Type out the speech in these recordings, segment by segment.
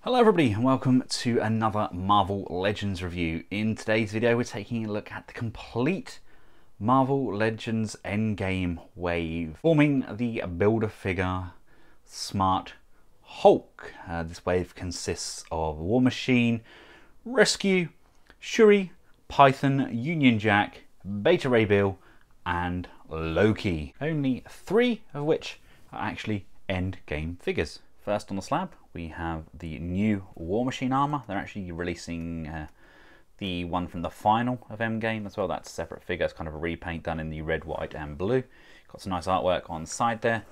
Hello everybody and welcome to another Marvel Legends review. In today's video we're taking a look at the complete Marvel Legends Endgame wave, forming the Build-A-Figure Smart Hulk. This wave consists of War Machine, Rescue, Shuri, Python, Union Jack, Beta Ray Bill and Loki. Only 3 of which are actually Endgame figures. First on the slab we have the new War Machine armor. They're actually releasing the one from the final of Endgame as well. That's a separate figure. It's kind of a repaint done in the red, white and blue. Got some nice artwork on the side there.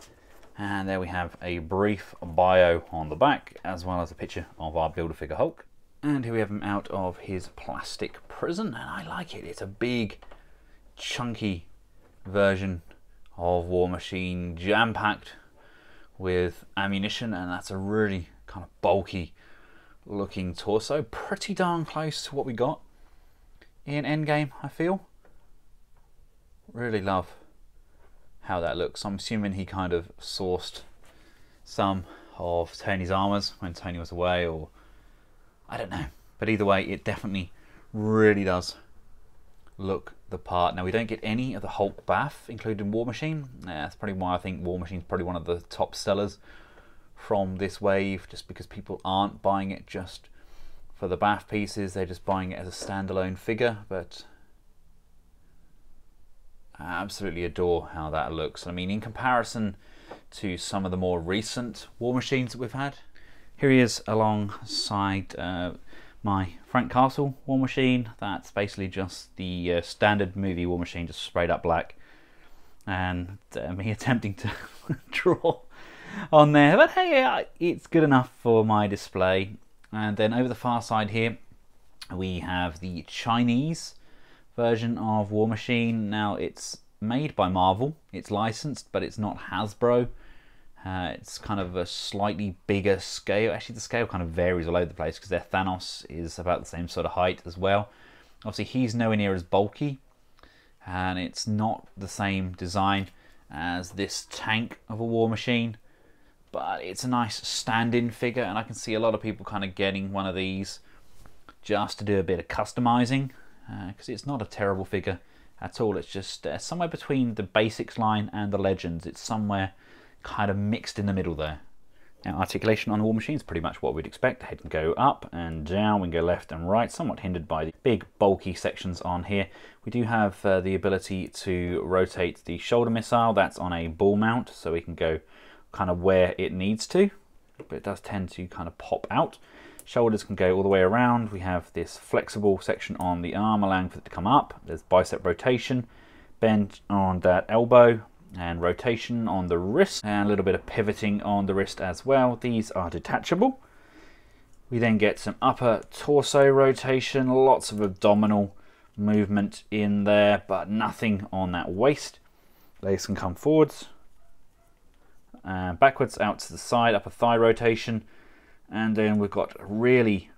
And there we have a brief bio on the back, as well as a picture of our Build-A-Figure Hulk. And here we have him out of his plastic prison, and I like it. It's a big, chunky version of War Machine, jam-packed with ammunition, and that's a really kind of bulky looking torso. Pretty darn close to what we got in Endgame, I feel. Really love how that looks. I'm assuming he kind of sourced some of Tony's armors when Tony was away, or I don't know. But either way, it definitely really does look the part. Now we don't get any of the Hulk Bath included in War Machine. That's probably why I think War Machine is probably one of the top sellers from this wave, just because people aren't buying it just for the Bath pieces, they're just buying it as a standalone figure. But I absolutely adore how that looks. I mean, in comparison to some of the more recent War Machines that we've had, here he is alongside my Frank Castle War Machine. That's basically just the standard movie War Machine, just sprayed up black, and me attempting to draw on there, but hey, it's good enough for my display. And then over the far side here we have the Chinese version of War Machine. Now it's made by Marvel, it's licensed, but it's not Hasbro. It's kind of a slightly bigger scale. Actually, the scale kind of varies all over the place because their Thanos is about the same sort of height as well. Obviously, he's nowhere near as bulky, and it's not the same design as this tank of a War Machine, but it's a nice stand-in figure, and I can see a lot of people kind of getting one of these just to do a bit of customizing, because it's not a terrible figure at all. It's just somewhere between the basics line and the Legends. It's somewhere kind of mixed in the middle there. Now, articulation on the War Machine is pretty much what we'd expect. The head can go up and down, we can go left and right, somewhat hindered by the big bulky sections on here. We do have the ability to rotate the shoulder missile. That's on a ball mount, so we can go kind of where it needs to, but it does tend to kind of pop out. Shoulders can go all the way around. We have this flexible section on the arm allowing for it to come up. There's bicep rotation, bend on that elbow, and rotation on the wrist, and a little bit of pivoting on the wrist as well. These are detachable. We then get some upper torso rotation, lots of abdominal movement in there, but nothing on that waist. Legs can come forwards and backwards, out to the side, upper thigh rotation, and then we've got really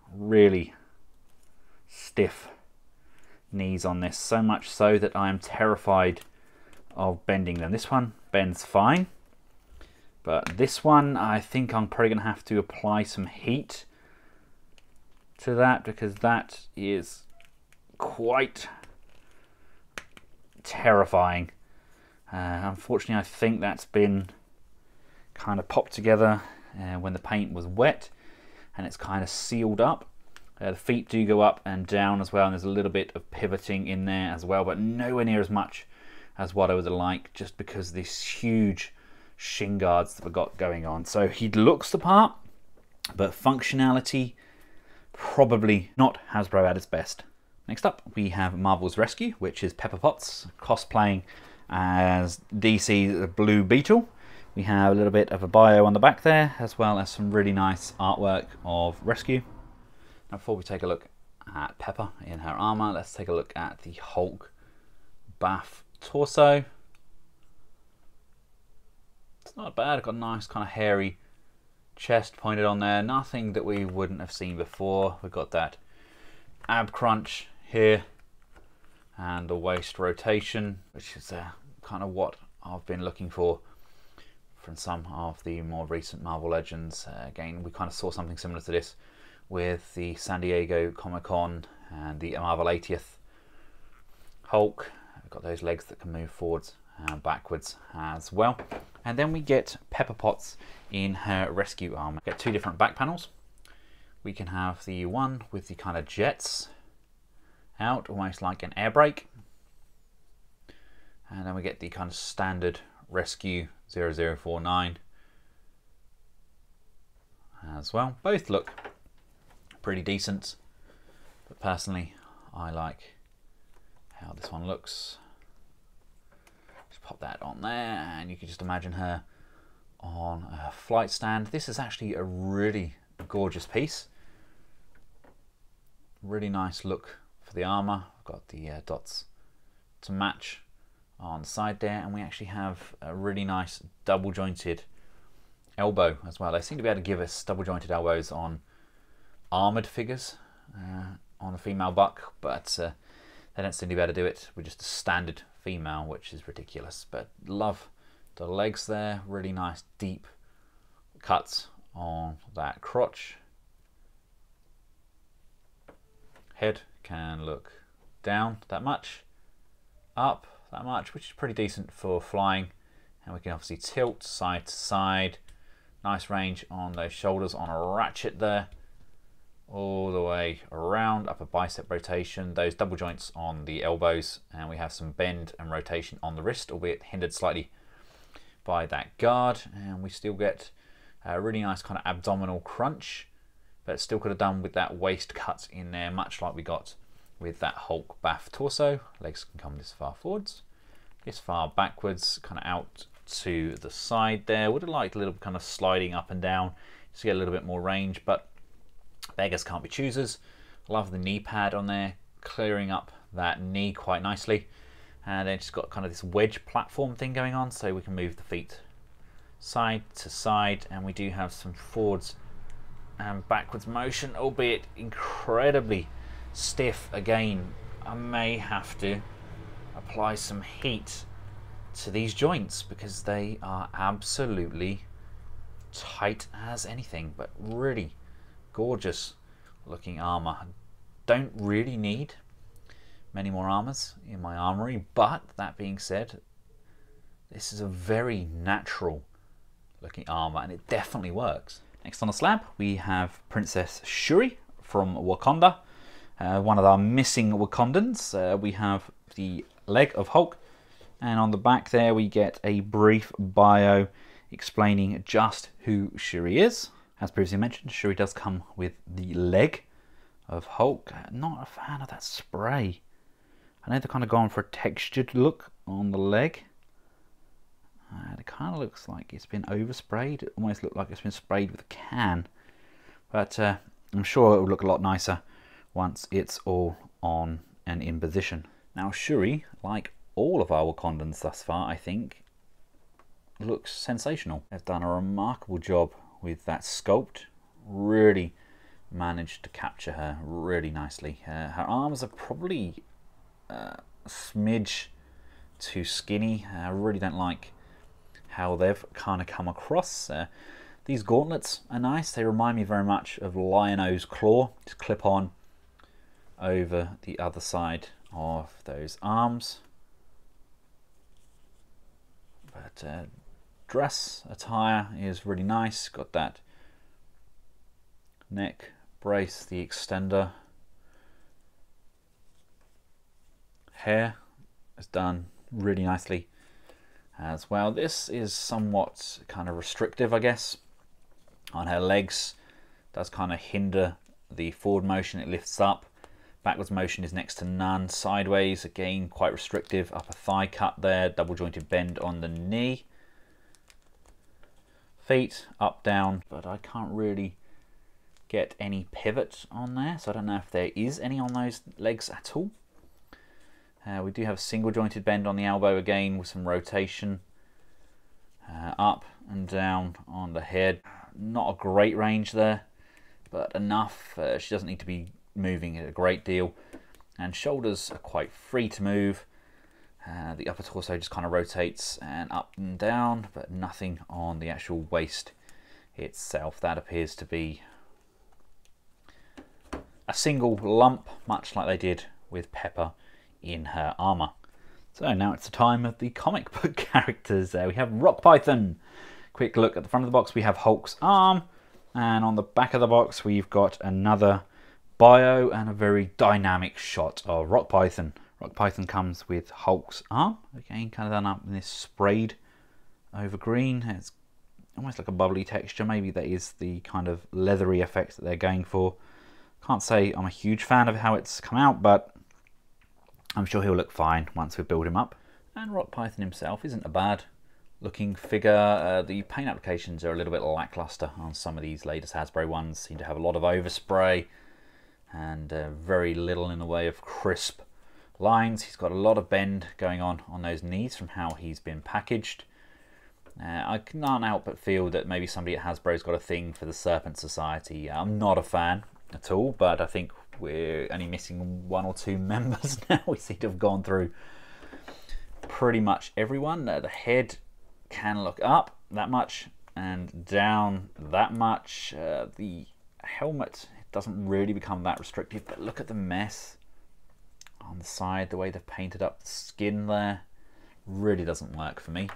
stiff knees on this, so much so that I am terrified of bending them. This one bends fine, but this one I think I'm probably going to have to apply some heat to that, because that is quite terrifying. Unfortunately, I think that's been kind of popped together when the paint was wet, and it's kind of sealed up. The feet do go up and down as well, and there's a little bit of pivoting in there as well, but nowhere near as much as what I would like, just because of these huge shin guards that we've got going on. So he looks the part, but functionality probably not Hasbro at its best. Next up we have Marvel's Rescue, which is Pepper Potts cosplaying as DC's Blue Beetle. We have a little bit of a bio on the back there, as well as some really nice artwork of Rescue. Now, before we take a look at Pepper in her armor, let's take a look at the Hulk Bath torso. It's not bad. Got a nice kind of hairy chest pointed on there. Nothing that we wouldn't have seen before. We've got that ab crunch here and the waist rotation, which is kind of what I've been looking for from some of the more recent Marvel Legends. Again, we kind of saw something similar to this with the San Diego Comic-Con and the Marvel 80th Hulk. We've got those legs that can move forwards and backwards as well. And then we get Pepper Potts in her rescue armor. Get two different back panels. We can have the one with the kind of jets out, almost like an air brake. And then we get the kind of standard Rescue 0049 as well. Both look pretty decent, but personally I like how this one looks. Just pop that on there, and you can just imagine her on a flight stand. This is actually a really gorgeous piece. Really nice look for the armor. I've got the dots to match on the side there, and we actually have a really nice double jointed elbow as well. They seem to be able to give us double jointed elbows on armored figures on a female buck, but they don't seem to be able to do it with just a standard female, which is ridiculous. But love the legs there, really nice deep cuts on that crotch. Head can look down that much, up that much, which is pretty decent for flying. And we can obviously tilt side to side. Nice range on those shoulders on a ratchet there, all the way around, upper bicep rotation, those double joints on the elbows, and we have some bend and rotation on the wrist, albeit hindered slightly by that guard. And we still get a really nice kind of abdominal crunch, but still could have done with that waist cut in there, much like we got with that Hulk Bath torso. Legs can come this far forwards, this far backwards, kind of out to the side there. Would have liked a little kind of sliding up and down just to get a little bit more range, but beggars can't be choosers. Love the knee pad on there, clearing up that knee quite nicely. And then just got kind of this wedge platform thing going on, so we can move the feet side to side, and we do have some forwards and backwards motion, albeit incredibly stiff. Again, I may have to apply some heat to these joints because they are absolutely tight as anything, but really gorgeous looking armor. Don't really need many more armors in my armory, but that being said, this is a very natural looking armor and it definitely works. Next on the slab we have Princess Shuri from Wakanda, one of our missing Wakandans. We have the leg of Hulk, and on the back there we get a brief bio explaining just who Shuri is. As previously mentioned, Shuri does come with the leg of Hulk. Not a fan of that spray. I know they're kind of going for a textured look on the leg. It kind of looks like it's been oversprayed. It almost looks like it's been sprayed with a can. But I'm sure it will look a lot nicer once it's all on and in position. Now Shuri, like all of our Wakandans thus far, I think, looks sensational. They've done a remarkable job with that sculpt. Really managed to capture her really nicely. Her arms are probably a smidge too skinny. I really don't like how they've kind of come across. These gauntlets are nice. They remind me very much of Lion-O's claw. Just clip on over the other side of those arms. But dress attire is really nice. Got that neck brace, the extender. Hair is done really nicely as well. This is somewhat kind of restrictive, I guess, on her legs. Does kind of hinder the forward motion. It lifts up. Backwards motion is next to none. Sideways, again, quite restrictive. Upper thigh cut there. Double jointed bend on the knee. Feet up, down, but I can't really get any pivot on there, so I don't know if there is any on those legs at all. We do have a single jointed bend on the elbow again with some rotation up and down on the head. Not a great range there, but enough. She doesn't need to be moving a great deal, and shoulders are quite free to move. The upper torso just kind of rotates and up and down, but nothing on the actual waist itself. That appears to be a single lump, much like they did with Pepper in her armour. So now it's the time of the comic book characters. We have Rock Python. Quick look at the front of the box. We have Hulk's arm, and on the back of the box we've got another bio and a very dynamic shot of Rock Python. Rock Python comes with Hulk's arm, again kind of done up in this sprayed over green. It's almost like a bubbly texture. Maybe that is the kind of leathery effect that they're going for. Can't say I'm a huge fan of how it's come out, but I'm sure he'll look fine once we build him up. And Rock Python himself isn't a bad looking figure. The paint applications are a little bit lackluster on some of these latest Hasbro ones. Seem to have a lot of overspray and very little in the way of crisp lines. He's got a lot of bend going on those knees from how he's been packaged. I can't help but feel that maybe somebody at Hasbro's got a thing for the Serpent Society. I'm not a fan at all, but I think we're only missing 1 or 2 members now. We seem to have gone through pretty much everyone. The head can look up that much and down that much. The helmet doesn't really become that restrictive, but look at the mess on the side, the way they've painted up the skin there. Really doesn't work for me.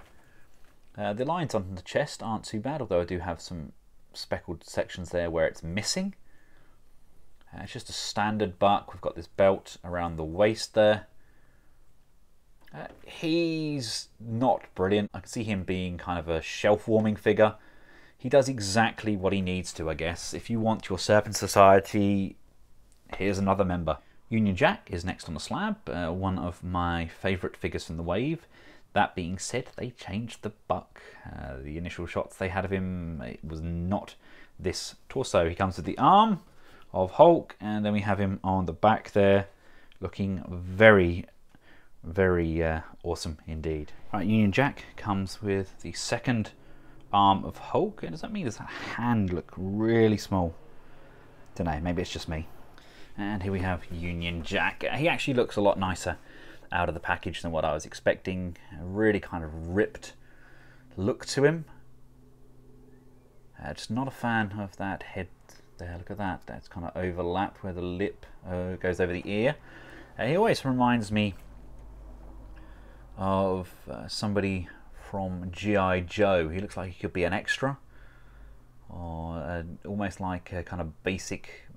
The lines on the chest aren't too bad, although I do have some speckled sections there where it's missing. It's just a standard buck. We've got this belt around the waist there. He's not brilliant. I can see him being kind of a shelf-warming figure. He does exactly what he needs to, I guess. If you want your Serpent Society, here's another member. Union Jack is next on the slab, one of my favourite figures from the wave. That being said, they changed the buck. The initial shots they had of him, it was not this torso. He comes with the arm of Hulk, and then we have him on the back there, looking very, very awesome indeed. Right, Union Jack comes with the second arm of Hulk. And does that mean his hand look really small? Don't know, maybe it's just me. And here we have Union Jack. He actually looks a lot nicer out of the package than what I was expecting. A really kind of ripped look to him. Just not a fan of that head there. Look at that. That's kind of overlapped where the lip goes over the ear. He always reminds me of somebody from G.I. Joe. He looks like he could be an extra, or almost like a kind of basic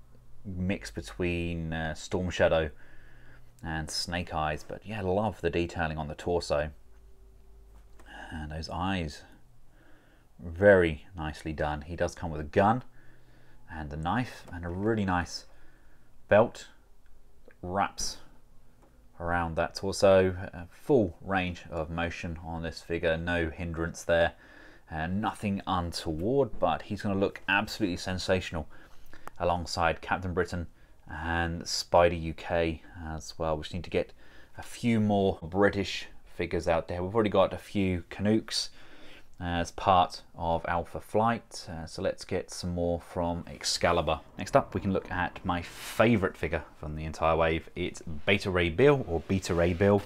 mix between Storm Shadow and Snake Eyes. But yeah, I love the detailing on the torso, and those eyes, very nicely done. He does come with a gun and a knife and a really nice belt that wraps around that torso. Full range of motion on this figure, no hindrance there, and nothing untoward, but he's going to look absolutely sensational alongside Captain Britain and Spidey UK as well. We just need to get a few more British figures out there. We've already got a few Canucks as part of Alpha Flight, so let's get some more from Excalibur. Next up we can look at my favourite figure from the entire wave. It's Beta Ray Bill, or Beta Ray Bill.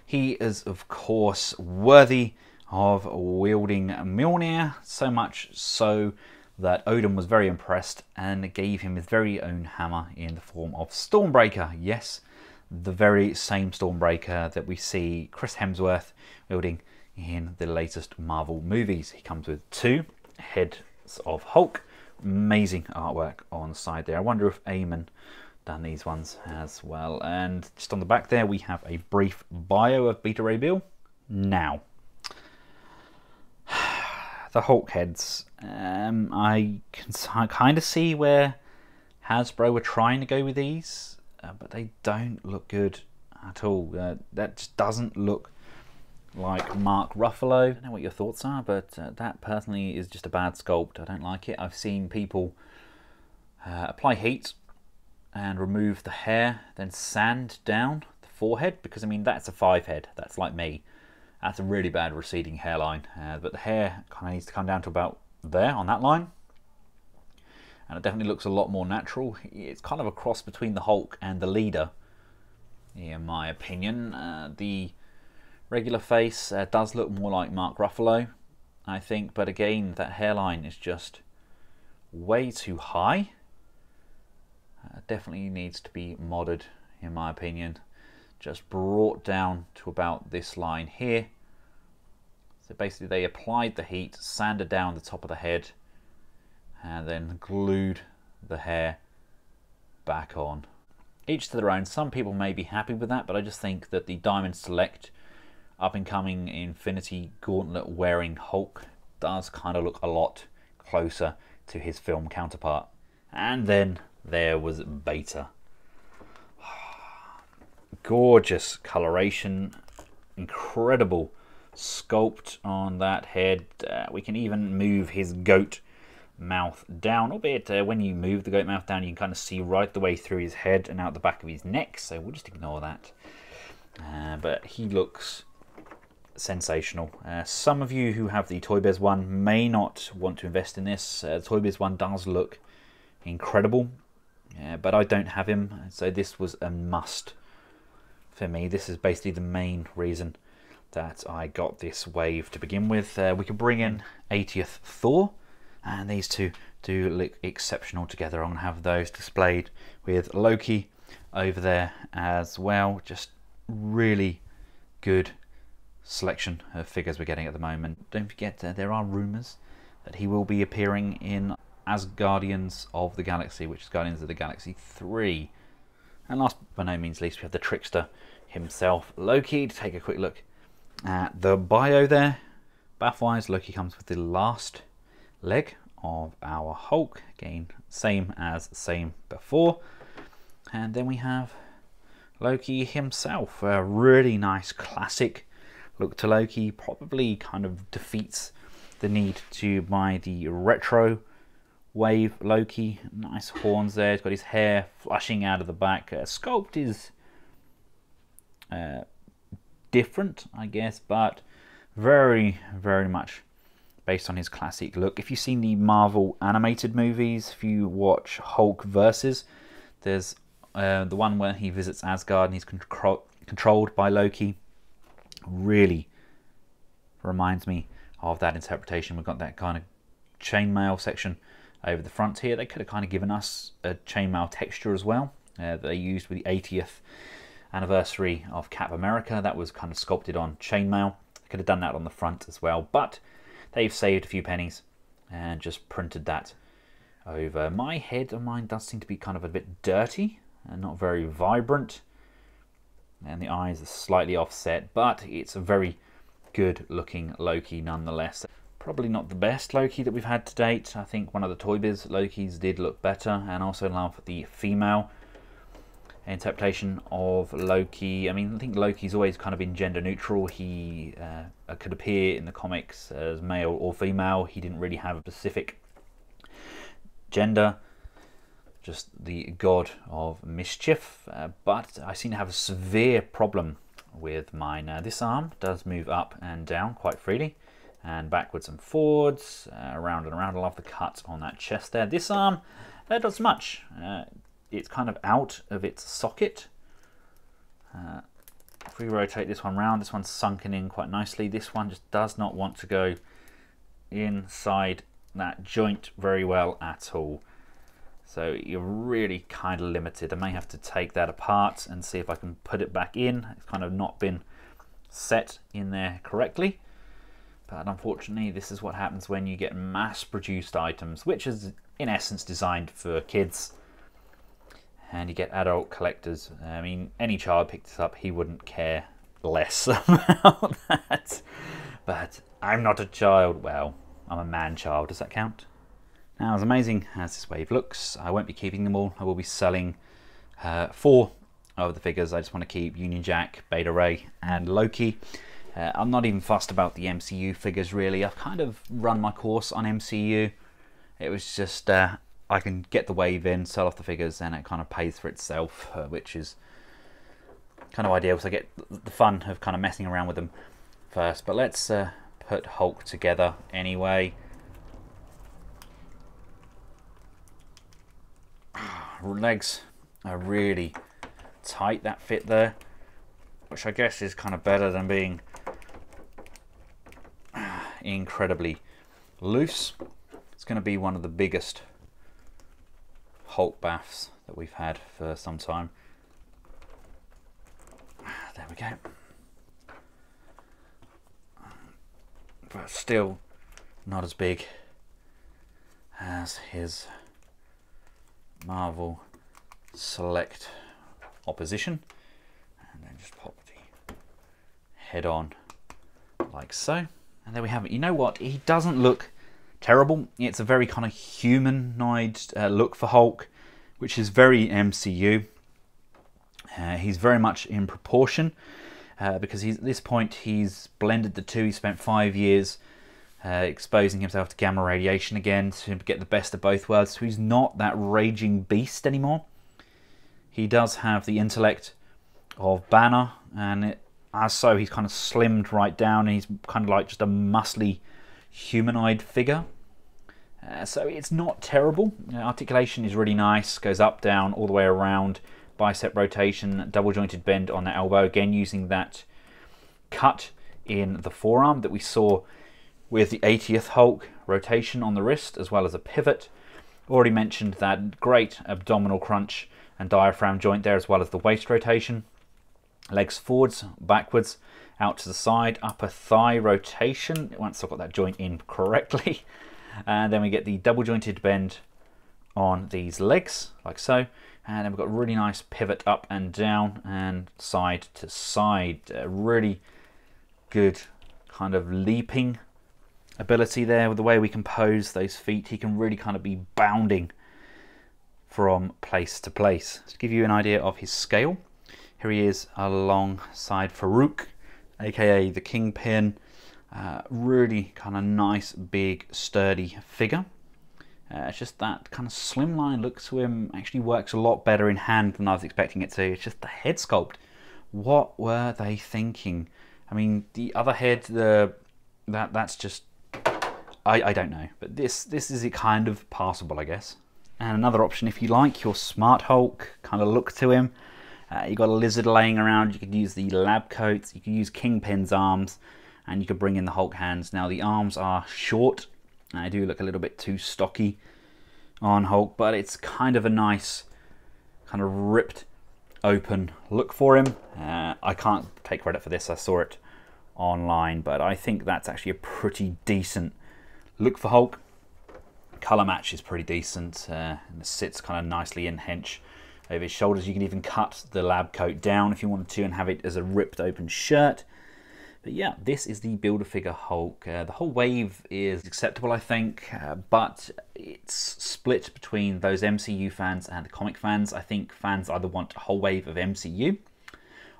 He is of course worthy of wielding Mjolnir, so much so that Odin was very impressed and gave him his very own hammer in the form of Stormbreaker. Yes, the very same Stormbreaker that we see Chris Hemsworth wielding in the latest Marvel movies. He comes with 2 heads of Hulk. Amazing artwork on the side there. I wonder if Eamon done these ones as well. And just on the back there we have a brief bio of Beta Ray Bill. Now, the Hulk heads, I can kind of see where Hasbro were trying to go with these, but they don't look good at all. That just doesn't look like Mark Ruffalo. I don't know what your thoughts are, but that personally is just a bad sculpt. I don't like it. I've seen people apply heat and remove the hair, then sand down the forehead, because I mean that's a 5 head. That's like me. That's a really bad receding hairline, but the hair kind of needs to come down to about there on that line, and it definitely looks a lot more natural. It's kind of a cross between the Hulk and the Leader, in my opinion. The regular face does look more like Mark Ruffalo, I think, but again, that hairline is just way too high. Definitely needs to be modded, in my opinion. Just brought down to about this line here. So basically they applied the heat, sanded down the top of the head, and then glued the hair back on. Each to their own. Some people may be happy with that, but I just think that the Diamond Select up and coming Infinity Gauntlet wearing Hulk does kind of look a lot closer to his film counterpart. And then there was Beta. Gorgeous coloration, incredible sculpt on that head. We can even move his goat mouth down, albeit when you move the goat mouth down, you can kind of see right the way through his head and out the back of his neck, so we'll just ignore that. But he looks sensational. Some of you who have the Toy Biz one may not want to invest in this. The Toy Biz one does look incredible, but I don't have him, so this was a must for me. This is basically the main reason that I got this wave to begin with. We could bring in 80th Thor, and these two do look exceptional together. I'm going to have those displayed with Loki over there as well. Just really good selection of figures we're getting at the moment. Don't forget there are rumours that he will be appearing in as Guardians of the Galaxy, which is Guardians of the Galaxy 3. And last but no means least, we have the trickster himself, Loki. To take a quick look at the bio there. Buff-wise, Loki comes with the last leg of our Hulk. Again, same before. And then we have Loki himself. A really nice classic look to Loki. Probably kind of defeats the need to buy the retro wave Loki. Nice horns there. He's got his hair flashing out of the back. Sculpt is different, I guess, but very, very much based on his classic look. If you've seen the Marvel animated movies, if you watch Hulk Versus, there's the one where he visits Asgard and he's controlled by Loki. Really reminds me of that interpretation. We've got that kind of chainmail section over the front here. They could have kind of given us a chainmail texture as well. They used with the 80th anniversary of Cap America. That was kind of sculpted on chainmail. They could have done that on the front as well, but they've saved a few pennies and just printed that over. My head of mine does seem to be kind of a bit dirty and not very vibrant, and the eyes are slightly offset, but it's a very good looking Loki nonetheless. Probably not the best Loki that we've had to date. I think one of the Toy Biz Lokis did look better, and also love the female interpretation of Loki. I mean, I think Loki's always kind of been gender neutral. He could appear in the comics as male or female. He didn't really have a specific gender, just the god of mischief. But I seem to have a severe problem with mine. This arm does move up and down quite freely, and backwards and forwards, around and around. I love the cut on that chest there. This arm, that does much. It's kind of out of its socket. If we rotate this one round, this one's sunken in quite nicely. This one just does not want to go inside that joint very well at all. So you're really kind of limited. I may have to take that apart and see if I can put it back in. It's kind of not been set in there correctly. But unfortunately, this is what happens when you get mass-produced items, which is in essence designed for kids. And you get adult collectors. I mean, any child picked this up, he wouldn't care less about that. But I'm not a child. Well, I'm a man-child. Does that count? Now, as amazing as this wave looks, I won't be keeping them all. I will be selling 4 of the figures. I just want to keep Union Jack, Beta Ray, and Loki. I'm not even fussed about the MCU figures, really. I've kind of run my course on MCU. It was just I can get the wave in, sell off the figures, and it kind of pays for itself, which is kind of ideal, so I get the fun of kind of messing around with them first. But let's put Hulk together anyway. Legs are really tight, that fit there, which I guess is kind of better than being incredibly loose. It's going to be one of the biggest Hulk baths that we've had for some time. There we go. But still not as big as his Marvel Select opposition. And then just pop the head on like so. And there we have it. You know what? He doesn't look terrible. It's a very kind of humanoid look for Hulk, which is very MCU. He's very much in proportion because at this point he's blended the two. He spent 5 years exposing himself to gamma radiation again to get the best of both worlds. So he's not that raging beast anymore. He does have the intellect of Banner, and as so he's kind of slimmed right down, and he's kind of like just a muscly humanoid figure. So it's not terrible. Articulation is really nice, goes up, down, all the way around. Bicep rotation, double jointed bend on the elbow, again using that cut in the forearm that we saw with the 80th Hulk. Rotation on the wrist as well as a pivot. Already mentioned that great abdominal crunch and diaphragm joint there, as well as the waist rotation. Legs forwards, backwards, out to the side, upper thigh rotation once I've got that joint in correctly. And then we get the double jointed bend on these legs like so. And then we've got a really nice pivot up and down and side to side. Really good kind of leaping ability there with the way we compose those feet. He can really kind of be bounding from place to place. To give you an idea of his scale, here he is alongside Farouk, aka the Kingpin. Really kind of nice, big, sturdy figure. It's just that kind of slimline look to him actually works a lot better in hand than I was expecting it to. It's just the head sculpt. What were they thinking? I mean, the other head, that's just, I don't know. But this is kind of passable, I guess. And another option, if you like, your Smart Hulk kind of look to him. You got a lizard laying around. You could use the lab coats. You could use Kingpin's arms, and you could bring in the Hulk hands. Now the arms are short. I do look a little bit too stocky on Hulk, but it's kind of a nice, kind of ripped open look for him. I can't take credit for this, I saw it online, but I think that's actually a pretty decent look for Hulk. Colour match is pretty decent, and it sits kind of nicely in hench over his shoulders. You can even cut the lab coat down if you wanted to and have it as a ripped open shirt. But yeah, this is the Build-A-Figure Hulk. The whole wave is acceptable, I think, but it's split between those MCU fans and the comic fans. I think fans either want a whole wave of MCU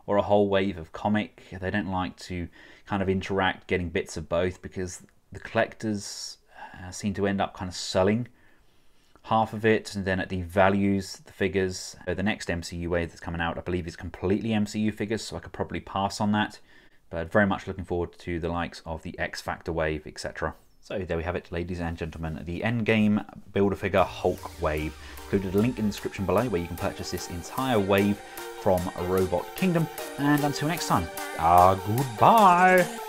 or a whole wave of comic. They don't like to kind of interact, getting bits of both, because the collectors seem to end up kind of selling half of it, and then it devalues the figures. The next MCU wave that's coming out, I believe, is completely MCU figures, so I could probably pass on that. But very much looking forward to the likes of the X Factor wave, etc. So there we have it, ladies and gentlemen, the Endgame Build-A-Figure Hulk wave. Included a link in the description below where you can purchase this entire wave from Robot Kingdom. And until next time, goodbye!